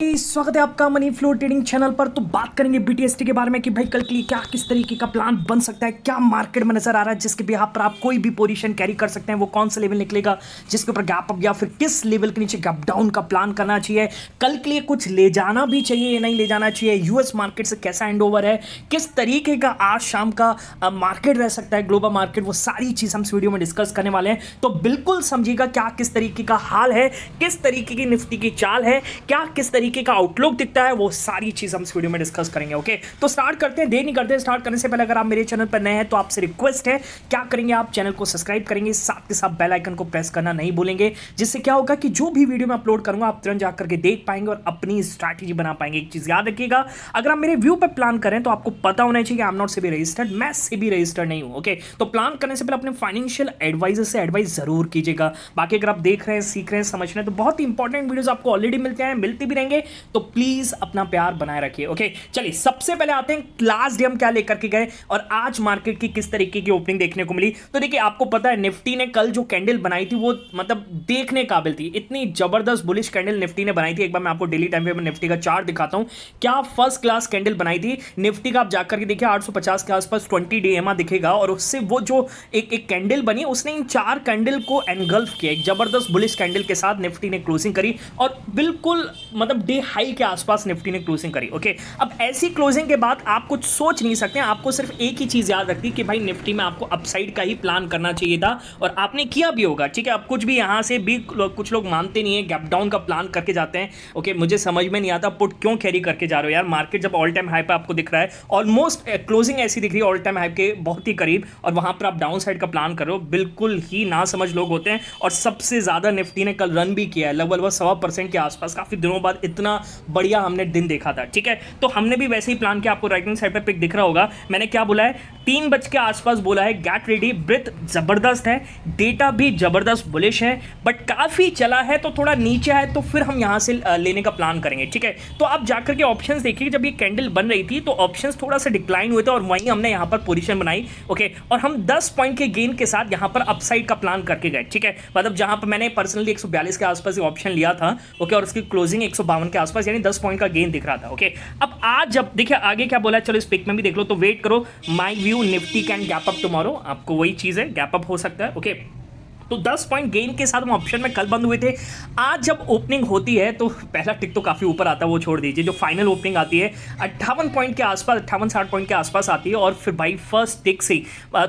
स्वागत है आपका मनी फ्लो ट्रेडिंग चैनल पर। तो बात करेंगे बीटीएसटी के बारे में कि भाई कल के लिए क्या किस तरीके का प्लान बन सकता है, क्या मार्केट में नजर आ रहा है जिसके बिहाफ पर आप कोई भी पोजीशन कैरी कर सकते हैं, वो कौन सा लेवल निकलेगा जिसके ऊपर गैप अप या फिर किस लेवल के नीचे गैप डाउन का प्लान करना चाहिए, कल के लिए कुछ ले जाना भी चाहिए या नहीं ले जाना चाहिए, यूएस मार्केट से कैसा हैंड ओवर है, किस तरीके का आज शाम का मार्केट रह सकता है, ग्लोबल मार्केट, वो सारी चीज हम इस वीडियो में डिस्कस करने वाले हैं। तो बिल्कुल समझिएगा क्या किस तरीके का हाल है, किस तरीके की निफ्टी की चाल है, क्या किस तरीके का आउटलुक दिखता है, वो सारी चीज हम इस वीडियो में डिस्कस करेंगे। ओके, तो स्टार्ट करते हैं, देर नहीं करते। स्टार्ट करने से पहले अगर आप मेरे चैनल पर नए हैं तो आपसे रिक्वेस्ट है, क्या करेंगे आप चैनल को सब्सक्राइब करेंगे, साथ के साथ बेल आइकन को प्रेस करना नहीं भूलेंगे, जिससे क्या होगा कि जो भी वीडियो मैं अपलोड करूंगा आप तुरंत जाकर के देख पाएंगे और अपनी स्ट्रैटेजी बना पाएंगे। एक चीज याद रखिएगा, अगर आप मेरे व्यू पर प्लान करें तो आपको पता होना चाहिए कि I am not SEBI registered, मैं सेबी रजिस्टर्ड नहीं हूं। ओके, तो प्लान करने से पहले अपने फाइनेंशियल एडवाइजर से एडवाइस जरूर कीजिएगा। बाकी अगर आप देख रहे हैं, सीख रहे हैं, समझ रहे हैं तो बहुत ही इंपॉर्टेंट वीडियोस आपको ऑलरेडी मिलते हैं, मिलते भी रहेंगे, तो प्लीज अपना प्यार बनाए रखिए। ओके, चलिए सबसे पहले आते हैं लास्ट डे हम क्या लेकर के गए और आज मार्केट की किस तरीके की ओपनिंग देखने को मिली। तो देखिए, आपको पता है निफ्टी ने कल जो कैंडल बनाई थी वो मतलब देखने काबिल थी, इतनी जबरदस्त बुलिश कैंडल निफ्टी ने बनाई थी। एक बार मैं आपको डेली टाइम पे निफ्टी का चार्ट दिखाता हूं, क्या फर्स्ट क्लास कैंडल बनाई थी निफ्टी का। आप जाकर के देखिए 850 के आसपास 20 DMA दिखेगा और उससे वो जो एक कैंडल बनी उसने इन चार कैंडल को एनगल्फ किया, एक जबरदस्त बुलिश कैंडल के साथ निफ्टी ने क्लोजिंग करी और बिल्कुल मतलब डे हाई के आसपास निफ्टी ने क्लोजिंग करी। ओके, अब ऐसी क्लोजिंग के बाद आप कुछ सोच नहीं सकते, आपको सिर्फ एक ही चीज याद रखती कि भाई निफ्टी में आपको अपसाइड का ही प्लान करना चाहिए था और आपने किया भी होगा। ठीक है, अब कुछ भी यहां से भी कुछ लोग मानते नहीं है, गैप डाउन का प्लान करके जाते हैं। ओके, मुझे समझ में नहीं आता पुट क्यों कैरी करके जा रहे हो यार। मार्केट जब ऑल टाइम हाई पे आपको दिख रहा है, ऑलमोस्ट क्लोजिंग ऐसी दिख रही है ऑल टाइम हाई के बहुत ही करीब, और वहां पर आप डाउन साइड का प्लान कर रहे हो, बिल्कुल ही ना समझ लोग होते हैं। और सबसे ज्यादा निफ्टी ने कल रन भी किया है, लगभग 1.25% के आसपास, काफी दिनों बाद इतना बढ़िया हमने दिन देखा था। ठीक है, तो हमने भी वैसे ही प्लान किया, आपको राइट हैंड साइड पे पिक दिख रहा होगा, मैंने क्या बोला है 3 बज के आसपास बोला है गेट रेडी, ब्रेथ जबरदस्त है, डेटा भी जबरदस्त बुलिश है, बट काफी चला है तो थोड़ा नीचे है, तो फिर हम यहां से लेने का प्लान करेंगे। ठीक है, तो आप जाकर के ऑप्शंस देखिए, जब ये कैंडल बन रही थी तो ऑप्शंस थोड़ा सा डिक्लाइन हुए थे और वहीं हमने यहां पर पोजीशन बनाई। ओके, और हम 10 पॉइंट के गेन के साथ यहां पर अपसाइड का प्लान करके गए। ठीक है, मतलब जहां पर मैंने पर्सनली 142 के आसपास ऑप्शन लिया था, ओके, और उसकी क्लोजिंग 152 के आसपास, यानी 10 पॉइंट का गेन दिख रहा था। ओके, अब आज जब देखिए आगे क्या बोला है, चलो इस पिक में भी देख लो, तो वेट करो, my view Nifty can gap up tomorrow, आपको वही चीज है, गैप अप हो सकता है। ओके, तो 10 पॉइंट गेन के साथ हम ऑप्शन में कल बंद हुए थे। आज जब ओपनिंग होती है तो पहला टिक तो काफी ऊपर आता है, वो छोड़ दीजिए, जो फाइनल ओपनिंग आती है 58 पॉइंट के आसपास, 58-60 पॉइंट के आसपास आती है, और फिर भाई फर्स्ट टिक से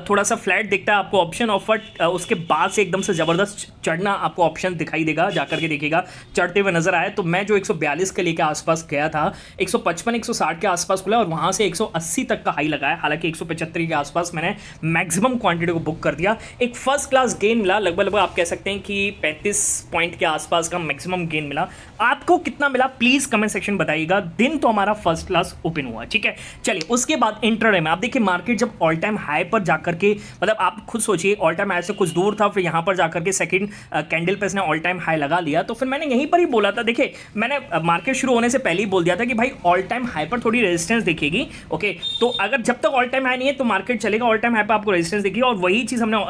थोड़ा सा फ्लैट दिखता है आपको ऑप्शन ऑफर, उसके बाद से एकदम से जबरदस्त चढ़ना आपको ऑप्शन दिखाई देगा, जाकर के देखिएगा चढ़ते हुए नजर आए। तो मैं जो 142 के लेके आसपास गया था, 155-160 के आसपास खुला और वहां से 180 तक का हाई लगाया, हालांकि 175 के आसपास मैंने मैक्सिमम क्वांटिटी को बुक कर दिया। एक फर्स्ट क्लास गेन मिला, लगभग आप कह सकते हैं कि 35 पॉइंट के आसपास का मैक्सिमम गेन मिला। आपको कितना मिला प्लीज कमेंट सेक्शन बताइएगा। दिन तो हमारा फर्स्ट क्लास ओपन हुआ। ठीक है, चलिए उसके बाद इंट्राडे में आप देखिए, मार्केट जब ऑल टाइम हाई पर जाकर के, मतलब आप खुद सोचिए, ऑल टाइम हाई से कुछ दूर था, फिर यहां पर जाकर के सेकंड कैंडल पे इसने ऑल टाइम हाई लगा लिया, तो फिर मैंने यहीं पर ही बोला था, देखिए मैंने मार्केट शुरू होने से पहले ही बोल दिया था कि भाई ऑल टाइम हाई पर थोड़ी रेजिस्टेंस दिखेगी। ओके, तो अगर जब तक ऑल टाइम हाई नहीं है तो मार्केट चलेगा, ऑल टाइम हाई पर आपको रेजिस्टेंस दिखेगी, और वही चीज हमने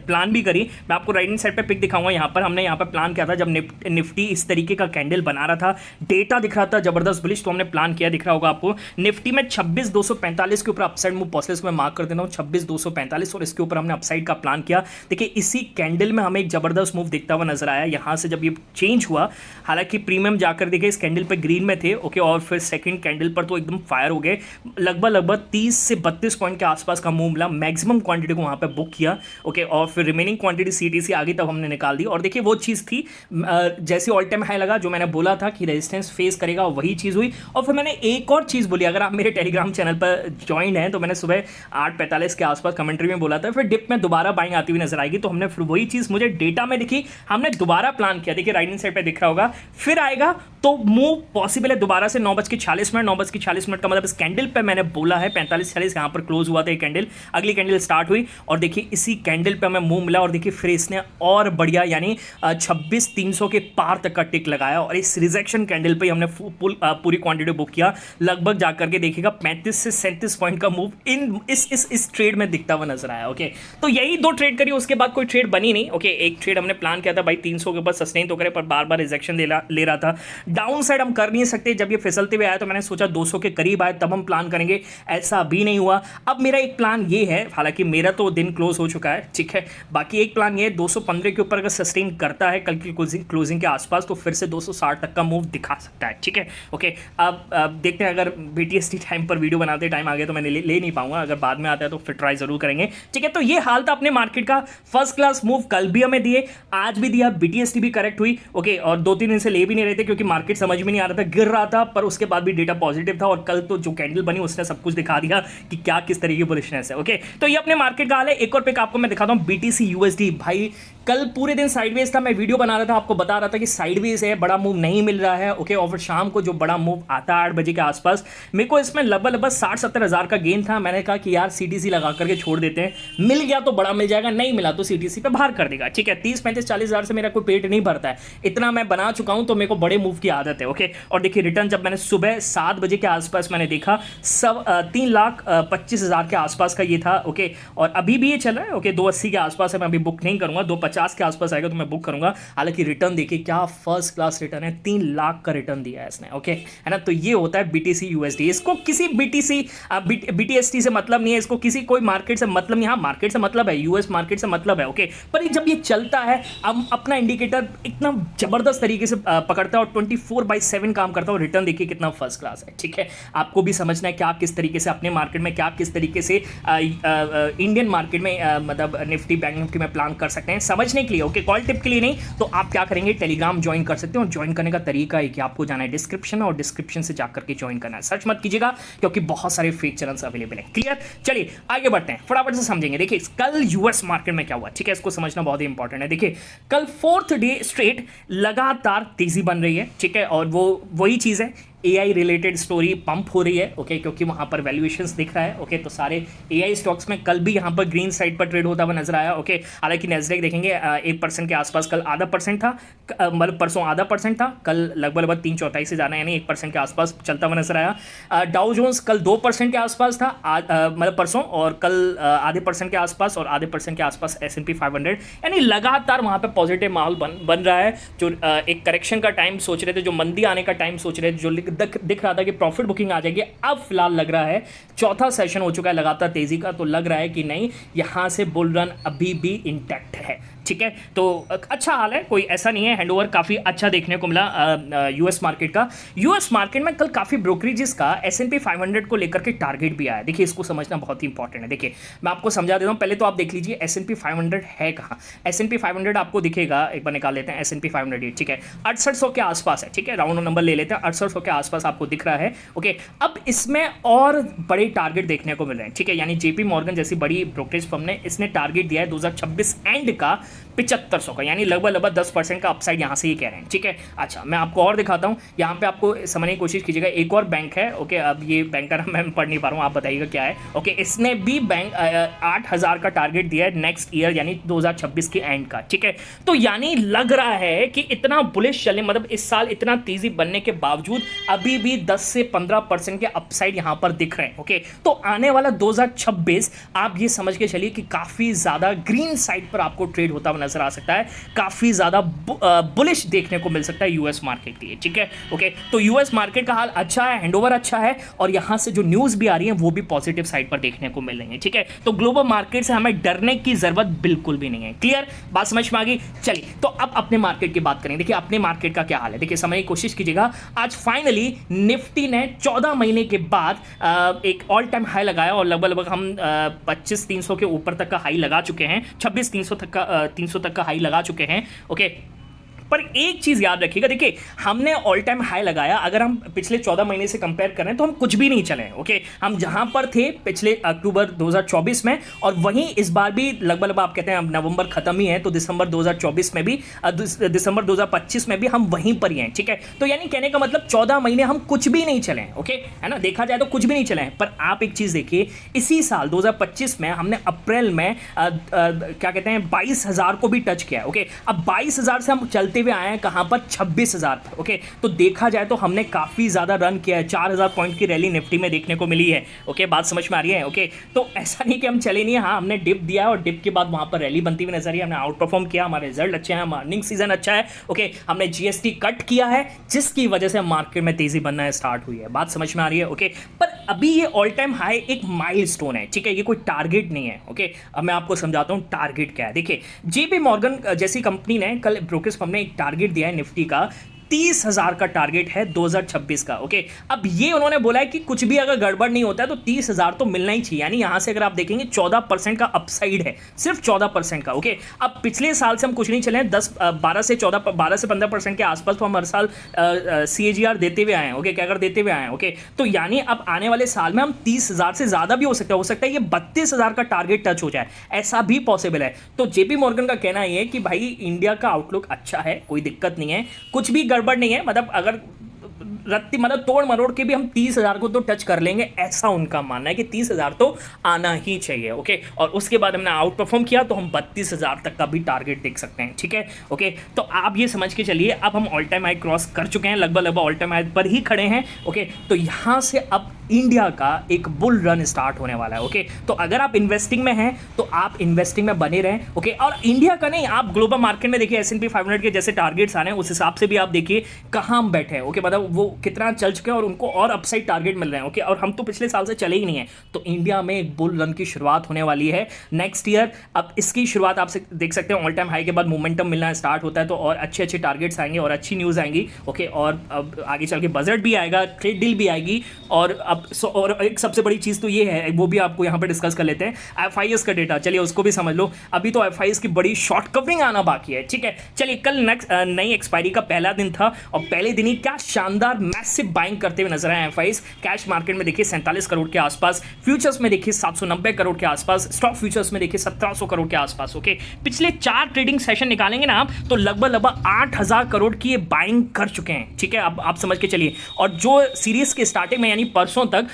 प्लान भी करी। मैं आपको राइट साइड पे पिक दिखाऊंगा, यहां पर हमने यहां पर प्लान किया था जब निफ्टी इस तरीके का कैंडल बना रहा था, डेटा दिख रहा था जबरदस्त बुलिश, तो हमने प्लान किया, दिख रहा होगा आपको, निफ्टी में 26,245 के ऊपर अपसाइड मूव पॉसिबल, मैं मार्क कर देता हूं 26,245, और इसके ऊपर हमने अपसाइड का प्लान किया। देखिए इसी कैंडल में हमें एक जबरदस्त मूव दिखता हुआ नजर आया, यहां से जब ये चेंज हुआ, हालांकि प्रीमियम जाकर देखिए इस कैंडल पे ग्रीन में थे। ओके, और फिर सेकंड कैंडल पर तो एकदम फायर हो गए, लगभग 30 से 32 पॉइंट के आसपास का मूव मिला, मैक्सिमम क्वांटिटी को वहां पे बुक किया। ओके, और फिर रिमेनिंग क्वांटिटी सीटीसी आगे तब हमने निकाल दी, और देखिए वो चीज़ थी जैसे ऑल टाइम हाई लगा, जो मैंने बोला था कि रेजिस्टेंस फेस करेगा, वही चीज़ हुई। और फिर मैंने एक और चीज़ बोली, अगर आप मेरे टेलीग्राम चैनल पर ज्वाइन हैं तो मैंने सुबह 8:45 के आसपास कमेंट्री में बोला था, फिर डिप में दोबारा बाइंग आती हुई नजर आएगी, तो हमने फिर वही चीज़ मुझे डेटा में दिखी, हमने दोबारा प्लान किया। देखिए राइट हैंड साइड पे दिख रहा होगा, फिर आएगा तो मूव पॉसिबल है दोबारा से 9:46, 9:46 का मतलब इस कैंडल पे मैंने बोला है 45-46, यहां पर क्लोज हुआ था ये कैंडल, अगली कैंडल स्टार्ट हुई और देखिए इसी कैंडल पे हमें मूव मिला, और देखिए फिर इसने और बढ़िया, यानी 26,300 के पार तक का टिक लगाया, और इस रिजेक्शन कैंडल पे हमने पूरी क्वांटिटी बुक किया, लगभग जाकर के देखिएगा 35 से 37 पॉइंट का मूव इन इस ट्रेड में दिखता हुआ नजर आया। ओके, तो यही 2 ट्रेड करी, उसके बाद कोई ट्रेड बनी नहीं। ओके, एक ट्रेड हमने प्लान किया था भाई 300 के ऊपर सस्टेन तो करे, पर बार बार रिजेक्शन ले रहा था। डाउन साइड हम कर नहीं सकते, जब ये फिसलते हुए आया तो मैंने सोचा 200 के करीब आए तब हम प्लान करेंगे, ऐसा भी नहीं हुआ। अब मेरा एक प्लान ये है, हालांकि मेरा तो दिन क्लोज हो चुका है, ठीक है, बाकी एक प्लान ये है 215 के ऊपर अगर सस्टेन करता है कल की क्लोजिंग के आसपास तो फिर से 260 तक का मूव दिखा सकता है, ठीक है। ओके, अब देखते हैं, अगर बीटीएसटी टाइम पर वीडियो बनाते टाइम आ गया तो मैंने ले नहीं पाऊंगा, अगर बाद में आता है तो फिर ट्राई जरूर करेंगे, ठीक है। तो ये हाल था अपने मार्केट का, फर्स्ट क्लास मूव कल भी हमें दिए, आज भी दिया, बीटीएसटी भी करेक्ट हुई। ओके, और 2-3 दिन से ले भी नहीं रहे थे क्योंकि मार्केट समझ में नहीं आ रहा था, गिर रहा था, पर उसके बाद भी डेटा पॉजिटिव था और कल तो जो कैंडल बनी उसने सब कुछ दिखा दिया कि क्या किस तरीके की बुलिशनेस है। ओके, तो ये अपने मार्केट का हाल है। एक और पिक आपको मैं दिखाता हूं, बीटीसी यूएसडी। भाई कल पूरे दिन साइडवेज था, मैं वीडियो बना रहा था, आपको बता रहा था कि साइडवेज है, बड़ा मूव नहीं मिल रहा है। ओके, और फिर शाम को जो बड़ा मूव आता है 8 बजे के आसपास, मेरे को इसमें लगभग 60-70 हज़ार का गेन था। मैंने कहा कि यार सीटीसी लगा करके छोड़ देते हैं, मिल गया तो बड़ा मिल जाएगा, नहीं मिला तो सीटीसी पे बाहर कर देगा, ठीक है। 30-35-40 हज़ार से मेरा कोई पेट नहीं भरता है, इतना मैं बना चुका हूं, तो मेरे को बड़े मूव की आदत है। ओके, और देखिए रिटर्न जब मैंने सुबह 7 बजे के आसपास मैंने देखा, सब 3,25,000 के आसपास का ये था। ओके, और अभी भी ये चल रहा है। ओके, 280 के आसपास है, मैं अभी बुक नहीं करूंगा, 250 के आसपास आएगा तो मैं बुक करूंगा। हालांकि रिटर्न देखिए क्या फर्स्ट क्लास रिटर्न है, 3 लाख का रिटर्न दिया है इसने। ओके, है ना, तो ये होता है बीटीसी यूएसडी। इसको किसी बीटीएसटी से मतलब नहीं है, इसको किसी कोई मार्केट से मतलब नहीं। हाँ, मार्केट से मतलब है, यूएस मार्केट से मतलब है। ओके, पर जब ये चलता है, अब अपना इंडिकेटर इतना जबरदस्त तरीके से पकड़ता है और 24/7 काम करता है, और रिटर्न देखिए कितना फर्स्ट क्लास है, ठीक है। आपको भी समझना है क्या किस तरीके से अपने मार्केट में, क्या किस तरीके से इंडियन मार्केट में मतलब निफ्टी, बैंक निफ्टी में प्लान कर सकते हैं, समझने के लिए। ओके, कॉल टिप के लिए नहीं, तो आप क्या करेंगे, टेलीग्राम ज्वाइन कर सकते हो। और ज्वाइन करने का तरीका है कि आपको जाना है डिस्क्रिप्शन में, और डिस्क्रिप्शन से जाकर के ज्वाइन करना है। सर्च मत कीजिएगा क्योंकि बहुत सारे फेक चैनल्स अवेलेबल हैं। क्लियर, चलिए आगे बढ़ते हैं, फटाफट से समझेंगे। देखिए कल यूएस मार्केट में क्या हुआ, ठीक है, इसको समझना बहुत ही इंपॉर्टेंट है। देखिए कल 4th डे स्ट्रेट लगातार तेजी बन रही है, ठीक है, और वो वही चीज है, एआई रिलेटेड स्टोरी पंप हो रही है। ओके, क्योंकि वहां पर वैल्यूएशंस दिख रहा है। ओके, तो सारे एआई स्टॉक्स में कल भी यहां पर ग्रीन साइड पर ट्रेड होता हुआ नजर आया। ओके, हालांकि नैस्डैक देखेंगे 1% के आसपास, कल आधा परसेंट था, मतलब परसों आधा परसेंट था, कल लगभग 3/4 से ज्यादा यानी 1% के आसपास चलता हुआ नजर आया। डाउ जोन्स कल 2% के आसपास था, मतलब परसों, और कल आधे % के आसपास, और आधे % के आसपास S&P 500, यानी लगातार वहां पर पॉजिटिव माहौल बन रहा है। जो एक करेक्शन का टाइम सोच रहे थे, जो मंदी आने का टाइम सोच रहे थे, जो दिख रहा था कि प्रॉफिट बुकिंग आ जाएगी, अब फिलहाल लग रहा है 4था सेशन हो चुका है लगातार तेजी का, तो लग रहा है कि नहीं, यहां से बुल रन अभी भी इंटैक्ट है, ठीक है। तो अच्छा हाल है, कोई ऐसा नहीं है, हैंडओवर काफी अच्छा देखने को मिला यूएस मार्केट का। यूएस मार्केट में कल काफी ब्रोकरेजेस का S&P 500 को लेकर के टारगेट भी आया। देखिए इसको समझना बहुत ही इंपॉर्टेंट है। देखिए मैं आपको समझा देता हूं, पहले तो आप देख लीजिए S&P 500 है कहां। S&P 500 आपको दिखेगा, एक बार निकाल लेते हैं S&P 500, ठीक है, 6800 के आसपास है, ठीक है, राउंड नंबर ले लेते हैं, 6800 के आसपास आपको दिख रहा है। ओके, अब इसमें और बड़े टारगेट देखने को मिल रहे हैं, ठीक है, यानी JP मॉर्गन जैसी बड़ी ब्रोकरेज फर्म ने इसने टारगेट दिया है 2026 एंड का 7500 का, यानी लगभग 10% का अपसाइड यहां से ही कह रहे हैं, ठीक है। अच्छा, मैं आपको और दिखाता हूं, यहां पे आपको समझने की कोशिश कीजिएगा। एक और बैंक है, ओके, अब ये बैंक का नाम मैं पढ़ नहीं पा रहा हूं, आप बताइएगा क्या है। ओके, इसने भी बैंक 8000 का टारगेट दिया है नेक्स्ट ईयर, यानी 2026 के एंड का, ठीक है। तो यानी लग रहा है कि इतना बुलिश चले, मतलब इस साल इतना तेजी बनने के बावजूद अभी भी 10 से 15% के अपसाइड यहां पर दिख रहे हैं। ओके, तो आने वाला 2026 आप ये समझ के चलिए कि काफी ज्यादा ग्रीन साइड पर आपको ट्रेड होता हुआ नजर आ सकता है, काफी ज्यादा बुलिश देखने को मिल सकता है यूएस मार्केट के लिए, ठीक है। ओके, तो यूएस मार्केट का हाल अच्छा है, हैंडओवर अच्छा है, और यहां से जो न्यूज भी आ रही है वो भी पॉजिटिव साइड पर देखने को मिल रही है, ठीक है। तो ग्लोबल मार्केट से हमें डरने की जरूरत बिल्कुल भी नहीं है। क्लियर, बात समझ में आ गई। चलिए, तो अब अपने मार्केट की बात करें। देखिए अपने मार्केट का क्या हाल है, देखिए समझने की कोशिश कीजिएगा। आज फाइनली निफ्टी ने 14 महीने के बाद एक ऑल टाइम हाई लगाया, और लगभग हम 25,300 के ऊपर तक का हाई लगा चुके हैं, 26,300 तक का हाई लगा चुके हैं। ओके, पर एक चीज याद रखिएगा, देखिए हमने ऑल टाइम हाई लगाया, अगर हम पिछले 14 महीने से कंपेयर करें तो हम कुछ भी नहीं चले। ओके, हम जहां पर थे पिछले अक्टूबर 2024 में, और वहीं इस बार भी लगभग आप कहते हैं अब नवंबर खत्म ही है, तो दिसंबर 2024 में भी, दिसंबर 2025 में भी हम वहीं पर ही हैं, ठीक है। तो यानी कहने का मतलब 14 महीने हम कुछ भी नहीं चले, ओके, है ना, देखा जाए तो कुछ भी नहीं चले हैं। पर आप एक चीज देखिए, इसी साल 2025 में हमने अप्रैल में क्या कहते हैं 22,000 को भी टच किया। ओके, अब 22,000 से हम चलते बढ़ते हुए आए हैं कहाँ पर 26,000 पर। ओके, तो देखा जाए तो हमने काफ़ी ज़्यादा रन किया है, 4,000 पॉइंट की रैली निफ्टी में देखने को मिली है। ओके, बात समझ में आ रही है। ओके, तो ऐसा नहीं कि हम चले नहीं, हाँ हमने डिप दिया और डिप के बाद वहाँ पर रैली बनती हुई नजर आई, हमने आउट परफॉर्म किया, हमारे रिजल्ट अच्छे हैं, हमारा अर्निंग सीजन अच्छा है। ओके, हमने जीएसटी कट किया है जिसकी वजह से मार्केट में तेजी बनना स्टार्ट हुई है। बात समझ में आ रही है। ओके, पर अभी ये ऑल टाइम हाई एक माइलस्टोन है, ठीक है, ये कोई टारगेट नहीं है। ओके, अब मैं आपको समझाता हूँ टारगेट क्या है। देखिए, जेपी मॉर्गन जैसी कंपनी ने कल ब्रोकर्स फर्म ने एक टारगेट दिया है निफ्टी का, 30,000 का टारगेट है 2026 का। ओके, अब ये उन्होंने बोला है कि कुछ भी अगर गड़बड़ नहीं होता है तो 30,000 तो मिलना ही चाहिए, यानी यहां से अगर आप देखेंगे 14% का अपसाइड है, सिर्फ 14% का। ओके, अब पिछले साल से हम कुछ नहीं चले हैं, 12 से 15% के आसपास तो हम हर साल CAGR देते हुए आए हैं। ओके, क्या कर देते हुए आए हैं। ओके, तो यानी अब आने वाले साल में हम 30,000 से ज्यादा भी हो सकता है ये 32,000 का टारगेट टच हो जाए, ऐसा भी पॉसिबल है। तो जेपी मॉर्गन का कहना यह है कि भाई इंडिया का आउटलुक अच्छा है, कोई दिक्कत नहीं है, कुछ भी गड़बड़ नहीं है, मतलब अगर रत्ती मतलब तोड़ मरोड़ के भी हम 30,000 को तो टच कर लेंगे, ऐसा उनका मानना है कि 30,000 तो आना ही चाहिए। ओके, और उसके बाद हमने आउट परफॉर्म किया तो हम 32,000 तक का भी टारगेट देख सकते हैं। ठीक है, ओके, तो आप ये समझ के चलिए अब हम ऑल टाइम हाई क्रॉस कर चुके हैं, लगभग ऑल टाइम हाई पर ही खड़े हैं। ओके, तो यहां से अब इंडिया का एक बुल रन स्टार्ट होने वाला है। ओके, तो अगर आप इन्वेस्टिंग में हैं तो आप इन्वेस्टिंग में बने रहें। ओके, और इंडिया का नहीं, आप ग्लोबल मार्केट में देखिए S&P 500 के जैसे टारगेट्स आ रहे हैं, उस हिसाब से भी आप देखिए कहाँ हम बैठे हैं। ओके, मतलब वो कितना चल चुके हैं और उनको और अपसाइड टारगेट मिल रहे हैं। ओके, और हम तो पिछले साल से चले ही नहीं है, तो इंडिया में एक बुल रन की शुरुआत होने वाली है नेक्स्ट ईयर। अब इसकी शुरुआत आप देख सकते हैं, ऑल टाइम हाई के बाद मोमेंटम मिलना स्टार्ट होता है तो और अच्छे अच्छे टारगेट्स आएंगे और अच्छी न्यूज़ आएंगी। ओके, और अब आगे चल के बजट भी आएगा, ट्रेड डील भी आएगी, और अब और एक सबसे बड़ी चीज़ तो ये है, वो भी आपको यहाँ पे डिस्कस कर लेते हैं, FIS का डेटा, चलिए उसको भी समझ लो। अभी तो FIS की बड़ी शॉर्ट कवरिंग आना बाकी है। ठीक है, चलिए, कल नई एक्सपायरी का पहला दिन था और पहले दिन ही क्या शानदार मैसिव बाइंग करते हुए नजर आए FIS। कैश मार्केट में देखिए 47 करोड़ के आसपास, फ्यूचर्स में देखिए 790 करोड़ के आसपास, स्टॉक फ्यूचर्स में देखिए 1700 करोड़ के आसपास। ओके, पिछले 4 ट्रेडिंग सेशन निकालेंगे ना आप तो लगभग 8,000 करोड़ की ये बाइंग कर चुके हैं। ठीक है, अब आप समझ के चलिए, और जो सीरीज के स्टार्टिंग में यानी परसों तक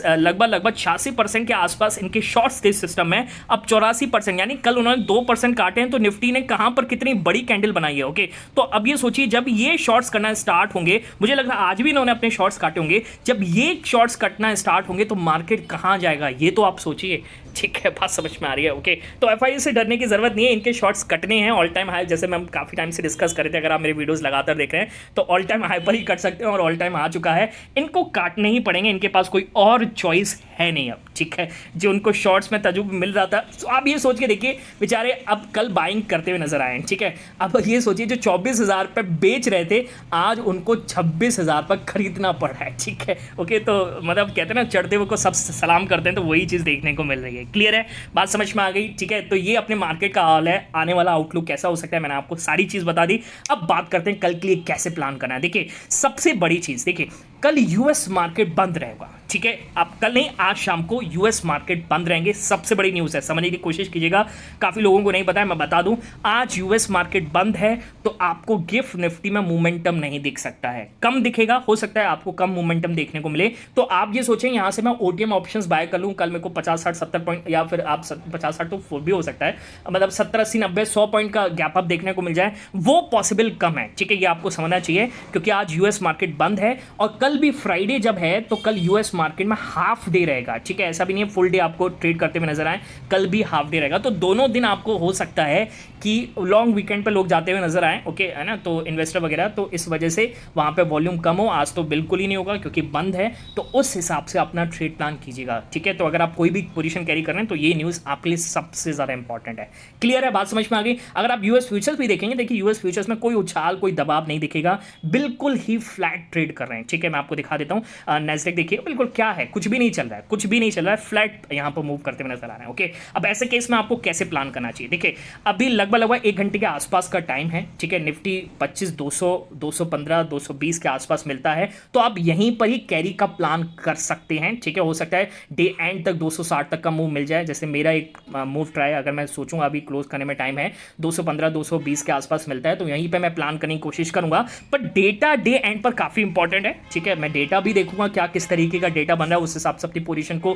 लगभग 86% के आसपास इनके शॉर्ट्स थे सिस्टम में, अब 84%, यानी कल उन्होंने 2% काटे हैं, तो निफ्टी ने कहां पर कितनी बड़ी कैंडल बनाई है। ओके, तो अब ये सोचिए जब ये शॉर्ट्स करना स्टार्ट होंगे, मुझे लग रहा है आज भी इन्होंने अपने शॉर्ट्स काटे होंगे, जब ये शॉर्ट्स कटना स्टार्ट होंगे तो मार्केट कहां जाएगा ये तो आप सोचिए। ठीक है, बात समझ में आ रही है। ओके, तो FIS से डरने की जरूरत नहीं है, इनके शॉर्ट्स कटने हैं ऑल टाइम हाई, जैसे मैं काफी टाइम से डिस्कस कर रहे थे, अगर आप मेरे वीडियोस लगातार देख रहे हैं तो ऑल टाइम हाई पर ही कट सकते हैं और ऑल टाइम आ चुका है, इनको काटने ही पड़ेंगे, इनके पास कोई और चॉइस है नहीं अब। ठीक है, जो उनको शॉर्ट्स में तजुब मिल रहा था, तो आप ये सोच के देखिए बेचारे अब कल बाइंग करते हुए नजर आए हैं। ठीक है, अब ये सोचिए जो 24,000 पे बेच रहे थे आज उनको 26,000 पर खरीदना पड़ रहा है। ठीक है, ओके, तो मतलब कहते हैं ना चढ़ते हुए को सब सलाम करते हैं, तो वही चीज़ देखने को मिल रही है। क्लियर है, बात समझ में आ गई। ठीक है, तो ये अपने मार्केट का हाल है, आने वाला आउटलुक कैसा हो सकता है मैंने आपको सारी चीज़ बता दी। अब बात करते हैं कल के लिए कैसे प्लान करना है। देखिए, सबसे बड़ी चीज़ देखिए, कल US मार्केट बंद रहेगा। ठीक है, आप कल नहीं आज शाम को US मार्केट बंद रहेंगे, सबसे बड़ी न्यूज़ है, समझने की कोशिश कीजिएगा, काफ़ी लोगों को नहीं पता है, मैं बता दूं, आज US मार्केट बंद है तो आपको गिफ्ट निफ्टी में मोमेंटम नहीं दिख सकता है, कम दिखेगा, हो सकता है आपको कम मोमेंटम देखने को मिले। तो आप ये सोचें यहां से मैं OTM ऑप्शंस बाय कर लूं, कल मेरे को 50 60 70 पॉइंट, या फिर आप 50 60 तो भी हो सकता है, मतलब 70 80 90 100 पॉइंट का गैप अप देखने को मिल जाए, वो पॉसिबल कम है। ठीक है, ये आपको समझना चाहिए, क्योंकि आज US मार्केट बंद है और कल भी फ्राइडे जब है तो कल US मार्केट में हाफ डे रहेगा। ठीक है, ऐसा भी नहीं है फुल डे आपको ट्रेड करते हुए नजर आए, कल भी हाफ डे रहेगा, तो दोनों दिन आपको हो सकता है कि लॉन्ग वीकेंड पे लोग जाते हुए नजर आए। ओके, है ना, तो इन्वेस्टर वगैरह, तो इस वजह से वहां पे वॉल्यूम कम हो, आज तो बिल्कुल ही नहीं होगा क्योंकि बंद है, तो उस हिसाब से अपना ट्रेड प्लान कीजिएगा। ठीक है, तो अगर आप कोई भी पोजीशन कैरी कर रहे हैं तो ये न्यूज़ आपके लिए सबसे ज़्यादा इंपॉर्टेंट है। क्लियर है, बात समझ में आ गई। अगर आप US फ्यूचर्स भी देखेंगे, देखिए US फ्यूचर्स में कोई उछाल कोई दबाव नहीं दिखेगा, बिल्कुल ही फ्लैट ट्रेड कर रहे हैं। ठीक है, मैं आपको दिखा देता हूँ, नेस्डेक देखिए बिल्कुल क्या है, कुछ भी नहीं चल रहा है, कुछ भी नहीं चल रहा है, फ्लैट यहाँ पर मूव करते हुए नजर आ रहे हैं। ओके, अब ऐसे केस में आपको कैसे प्लान करना चाहिए, देखिए अभी लगभग 1 घंटे के आसपास का टाइम है। ठीक है, निफ्टी 25 200 215 220 के आसपास मिलता है, तो आप यहीं पर ही कैरी का प्लान कर सकते हैं। ठीक है, हो सकता है डे एंड तक 260 तक का मूव मिल जाए, जैसे मेरा एक मूव ट्राई, अगर मैं सोचूंगा अभी क्लोज करने में टाइम है 215 220 के आसपास मिलता है, तो यहीं पर मैं प्लान करने की कोशिश करूंगा, पर डेटा डे एंड पर काफी इंपॉर्टेंट है। ठीक है, ठीक है। मैं डेटा भी देखूंगा क्या किस तरीके का डेटा बन रहा है, उस हिसाब से अपनी पोजीशन को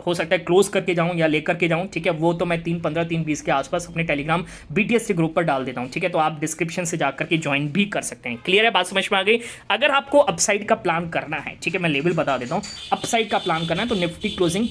हो सकता है क्लोज करके जाऊं या लेकर के जाऊं, ठीक है। वो तो मैं 3:15 3:20 के आसपास अपने टेलीग्राम BTS के ग्रुप पर डाल देता हूं, ठीक है। तो आप डिस्क्रिप्शन से जाकर के ज्वाइन भी कर सकते हैं। क्लियर है, बात समझ में आ गई। अगर आपको अपसाइड का प्लान करना है, ठीक है, मैं लेवल बता देता हूं। अपसाइड का प्लान करना है तो निफ्टी क्लोजिंग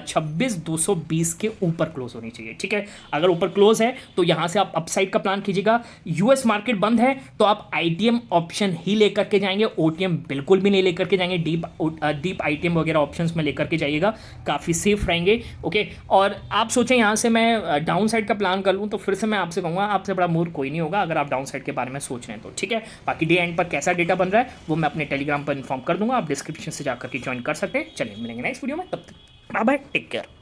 26,220 के ऊपर क्लोज होनी चाहिए, ठीक है। अगर ऊपर क्लोज है तो यहां से आप अपसाइड का प्लान कीजिएगा। यूएस मार्केट बंद है तो आप ITM ऑप्शन ही लेकर के जाएंगे, OTM बिल्कुल भी नहीं लेकर के जाएंगे। डीप ITM वगैरह ऑप्शंस में लेकर के जाइएगा, काफ़ी सेफ रहेंगे, ओके। और आप सोचें यहाँ से मैं डाउन साइड का प्लान कर लूँ, तो फिर से मैं आपसे कहूँगा आपसे बड़ा मूर्ख कोई नहीं होगा अगर आप डाउन साइड के बारे में सोच रहे हैं तो, ठीक है। बाकी डे एंड पर कैसा डेटा बन रहा है वो मैं अपने टेलीग्राम पर इन्फॉर्म कर दूंगा, आप डिस्क्रिप्शन से जाकर के ज्वाइन कर सकते हैं। चलिए मिलेंगे नेक्स्ट वीडियो में, तब तक बाय बाय, टेक केयर।